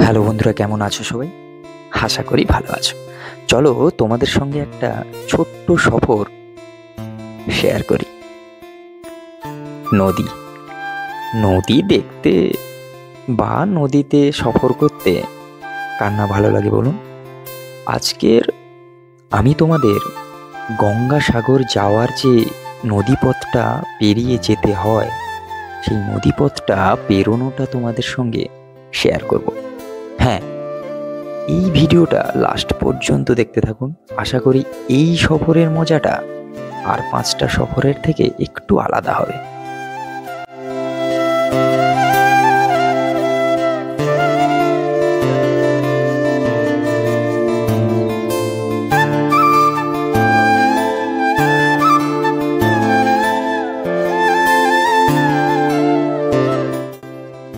Hello বন্ধুরা, কেমন আছো সবাই? আশা করি ভালো আছো। চলো তোমাদের সঙ্গে একটা ছোট্ট সফর শেয়ার করি। নদী নদী দেখতে বা নদীতে সফর করতে কার না ভালো লাগে বলুন? আজকের আমি তোমাদের গঙ্গাসাগর যাওয়ার যে নদীপথটা পেরিয়ে যেতে হয়, সেই নদীপথটা পেরোনোটা তোমাদের সঙ্গে শেয়ার করব। হ্যাঁ, এই ভিডিওটা লাস্ট পর্যন্ত দেখতে থাকুন। আশা করি এই সফরের মজাটা আর 5টা সফরের থেকে একটু আলাদা হবে।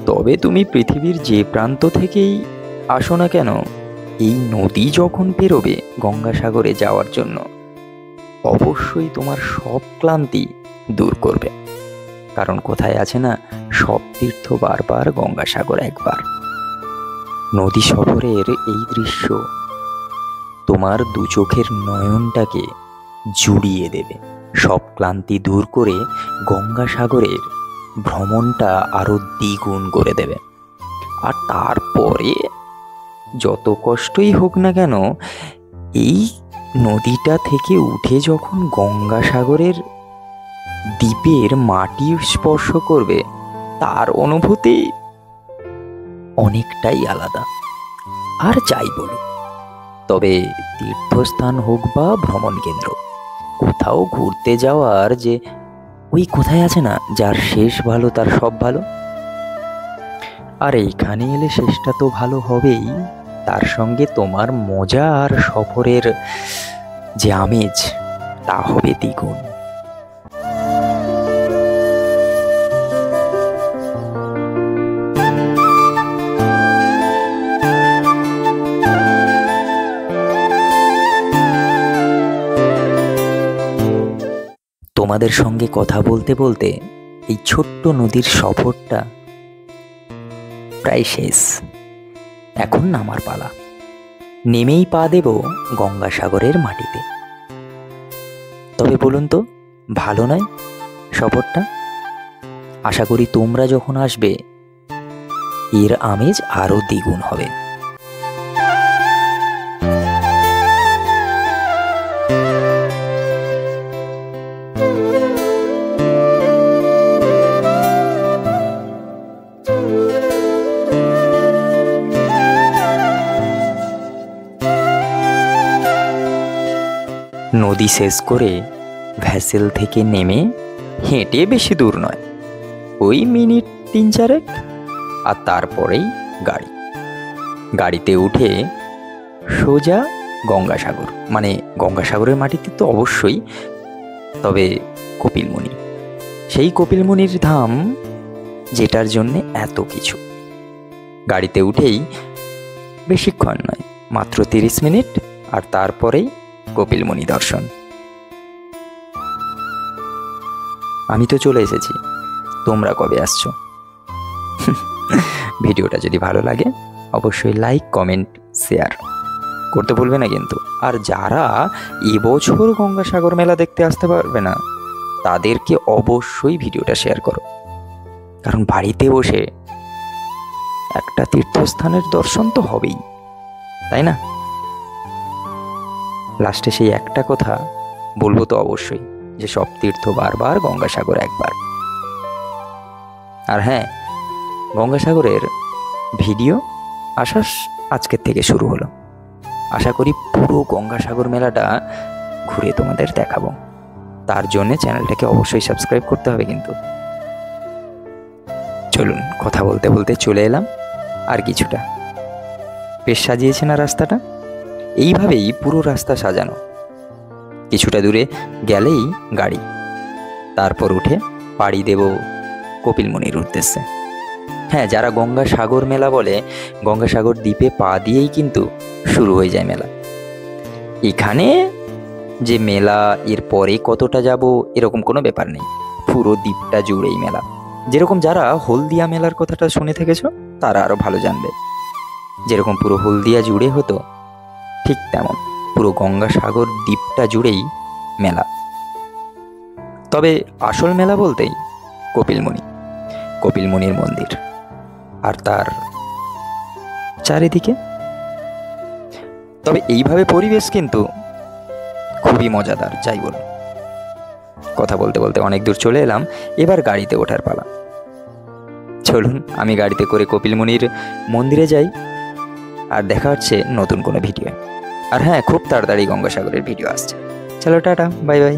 তবে তুমি পৃথিবীর যে প্রান্ত থেকেই আসো না কেন, এই নদী যখন পেরোবে গঙ্গাসাগরে যাওয়ার জন্য, অবশ্যই তোমার সব ক্লান্তি দূর করবে। কারণ কোথায় আছে না, সব তীর্থ বারবার, গঙ্গাসাগর একবার। নদী সফরের এই দৃশ্য তোমার দু চোখের নয়নটাকে জুড়িয়ে দেবে, সব ক্লান্তি দূর করে গঙ্গাসাগরের ভ্রমণটা আরো দ্বিগুণ করে দেবে। আর তারপরে যত কষ্টই হোক না কেন, এই নদীটা থেকে উঠে যখন গঙ্গাসাগরের দ্বীপের মাটি স্পর্শ করবে, তার অনুভূতি অনেকটাই আলাদা। আর যাই বলো, তবে তীর্থস্থান হোক বা ভ্রমণ কেন্দ্র, কোথাও ঘুরতে যাওয়ার যে ওই কোথায় আছে না, যার শেষ ভালো তার সব ভালো। আর এইখানে এলে শেষটা তো ভালো হবেই, তার সঙ্গে তোমার মজা আর সফরের যে আমেজ, তা হবে দ্বিগুণ। তোমাদের সঙ্গে কথা বলতে বলতে এই ছোট্ট নদীর সফরটা প্রায় শেষ। এখন নামার পালা। নেমেই পা দেব গঙ্গাসাগরের মাটিতে। তবে বলুন তো, ভালো নয় সফরটা? আশা করি তোমরা যখন আসবে এর আমেজ আরো দ্বিগুণ হবে। নদী শেষ করে ভ্যাসেল থেকে নেমে হেঁটে বেশি দূর নয়, ওই মিনিট 3-4, আর তারপরেই গাড়িতে উঠে সোজা গঙ্গাসাগর, মানে গঙ্গাসাগরের মাটিতে তো অবশ্যই, তবে কপিলমুনি, সেই কপিলমুনির ধাম যেটার জন্যে এত কিছু। গাড়িতে উঠেই বেশিক্ষণ নয়, মাত্র 30 মিনিট, আর তারপরেই কপিলমুনি দর্শন। আমি তো চলে এসেছি, তোমরা কবে আসছো? ভিডিওটা যদি ভালো লাগে অবশ্যই লাইক, কমেন্ট, শেয়ার করতে ভুলবে না কিন্তু। আর যারা এবছর গঙ্গাসাগর মেলা দেখতে আসতে পারবে না, তাদেরকে অবশ্যই ভিডিওটা শেয়ার করো। কারণ বাড়িতে বসে একটা তীর্থস্থানের দর্শন তো হবেই, তাই না? লাস্টে সেই একটা কথা বলবো তো অবশ্যই, যে সব তীর্থ বারবার, গঙ্গাসাগর একবার। আর হ্যাঁ, গঙ্গাসাগরের ভিডিও আসা আজকের থেকে শুরু হলো। আশা করি পুরো গঙ্গাসাগর মেলাটা ঘুরে তোমাদের দেখাবো। তার জন্য চ্যানেলটাকে অবশ্যই সাবস্ক্রাইব করতে হবে কিন্তু। চলুন, কথা বলতে বলতে চলে এলাম আর কিছুটা। বেশ সাজিয়েছে না রাস্তাটা? এইভাবেই পুরো রাস্তা সাজানো। কিছুটা দূরে গেলেই গাড়ি, তারপর উঠে পাড়ি দেব কপিলমুনির উদ্দেশ্যে। হ্যাঁ, যারা গঙ্গাসাগর মেলা বলে, গঙ্গাসাগর দ্বীপে পা দিয়েই কিন্তু শুরু হয়ে যায় মেলা। এখানে যে মেলা এর পরে কতটা যাব এরকম কোনো ব্যাপার নেই, পুরো দ্বীপটা জুড়েই মেলা। যেরকম যারা হলদিয়া মেলার কথাটা শুনে থেকেছো, তারা আরো ভালো জানবে। যেরকম পুরো হলদিয়া জুড়ে হতো, ঠিক তেমন পুরো গঙ্গাসাগর দ্বীপটা জুড়েই মেলা। তবে আসল মেলা বলতেই কপিলমুনির মন্দির আর তার চারিদিকে। তবে এইভাবে পরিবেশ কিন্তু খুবই মজাদার, যাই বল। কথা বলতে বলতে অনেক দূর চলে এলাম, এবার গাড়িতে ওঠার পালা। চলুন আমি গাড়িতে করে কপিলমুনির মন্দিরে যাই, আর দেখা হচ্ছে নতুন কোনো ভিডিও। আর হ্যাঁ, খুব তাড়াতাড়ি গঙ্গাসাগরের ভিডিও আসছে। চলো টাটা, বাই বাই।